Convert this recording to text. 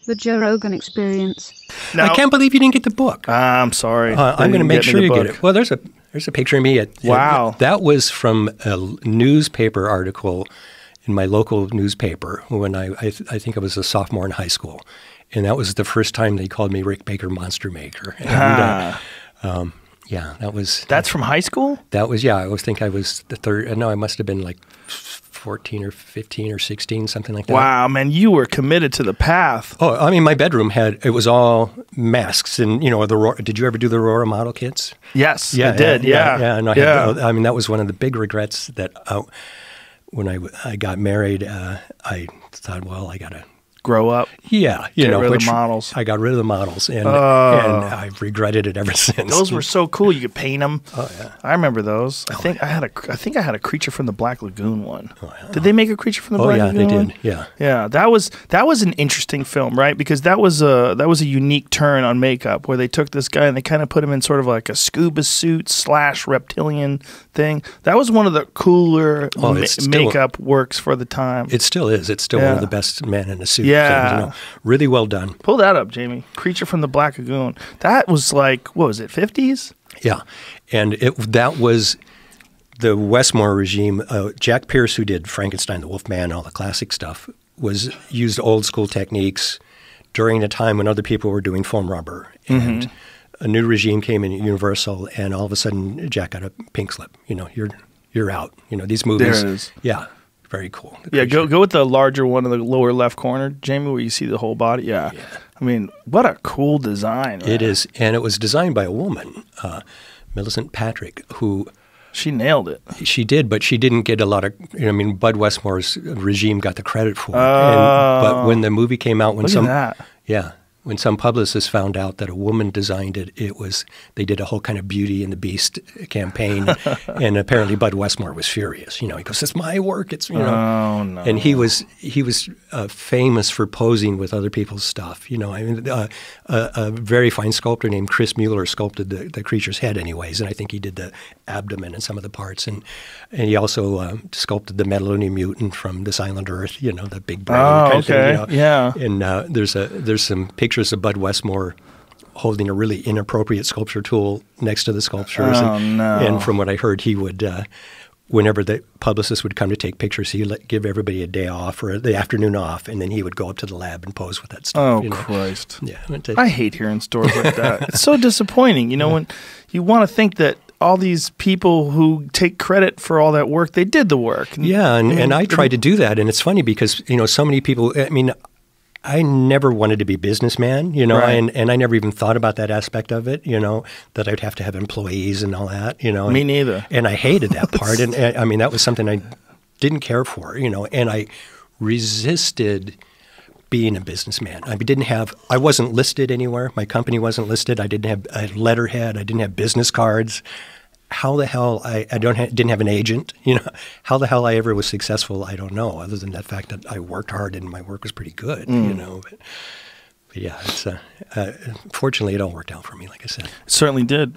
The Joe Rogan Experience. Now, I can't believe you didn't get the book. I'm sorry. I'm going to make sure you get it. Well, there's a picture of me. Wow. That was from a newspaper article in my local newspaper when I think I was a sophomore in high school. And that was the first time they called me Rick Baker Monster Maker. And, yeah, that was... That's from high school? That was, yeah. I always think I was the third... No, I must have been like 14 or 15 or 16, something like that. Wow, man, you were committed to the path. Oh, I mean, my bedroom it was all masks. And, you know, did you ever do the Aurora Model kits? Yes, yeah, I did, yeah. And I mean, that was one of the big regrets that when I got married, I thought, well, I got to... Grow up. Yeah, Get rid of the models. I got rid of the models, and I've regretted it ever since. Those were so cool. You could paint them. Oh yeah, I remember those. I think I had a Creature from the Black Lagoon one. Oh, yeah. Did they make a Creature from the Black Lagoon? Oh yeah, they did. Yeah, yeah. That was an interesting film, right? Because that was a unique turn on makeup where they took this guy and they kind of put him in sort of like a scuba suit / reptilian thing. That was one of the cooler makeup works for the time. It still is. It's still one of the best men in a suit. Yeah. Things, you know, really well done. Pull that up, Jamie. Creature from the Black Lagoon. That was like, what was it, 50s? Yeah. And that was the Westmore regime. Jack Pierce, who did Frankenstein, the Wolfman, all the classic stuff, used old school techniques during a time when other people were doing foam rubber. And a new regime came in at Universal, and all of a sudden Jack got a pink slip. You know, you're out. You know, these movies. There it is. Yeah. Very cool. Yeah, go with the larger one in the lower left corner, Jamie, where you see the whole body. Yeah. I mean, what a cool design. Right? It is. And it was designed by a woman, Millicent Patrick, who... She nailed it. She did, but she didn't get a lot of... I mean, Bud Westmore's regime got the credit for it. But when the movie came out... Look at that. Yeah. When some publicists found out that a woman designed it, they did a whole kind of Beauty and the Beast campaign, and apparently Bud Westmore was furious. You know, he goes, "It's my work." It's you know, oh, no. And he was famous for posing with other people's stuff. You know, I mean, a very fine sculptor named Chris Muller sculpted the creature's head, anyways, and I think he did the abdomen and some of the parts, and he also sculpted the Metalonian mutant from This Island Earth. You know, the big brain. Oh, kind okay, of thing, you know? Yeah. And there's some pictures of Bud Westmore holding a really inappropriate sculpture tool next to the sculptures. Oh, no. And from what I heard, he would, whenever the publicist would come to take pictures, he'd give everybody a day off or the afternoon off, and then he would go up to the lab and pose with that stuff. Oh, you know? Christ. Yeah. I hate hearing stories like that. It's so disappointing. You know, when you want to think that all these people who take credit for all that work, they did the work. Yeah, and I tried to do that, and it's funny because, you know, so many people, I mean, I never wanted to be a businessman, you know, right. and I never even thought about that aspect of it, you know, that I'd have to have employees and all that, you know. Me neither. And I hated that part. And I mean, that was something I didn't care for, you know, and I resisted being a businessman. I wasn't listed anywhere. My company wasn't listed. I didn't have a letterhead. I didn't have business cards. How the hell I didn't have an agent, you know, how the hell I ever was successful, I don't know, other than the fact that I worked hard and my work was pretty good, you know. But yeah, it's fortunately it all worked out for me, like I said. It certainly did.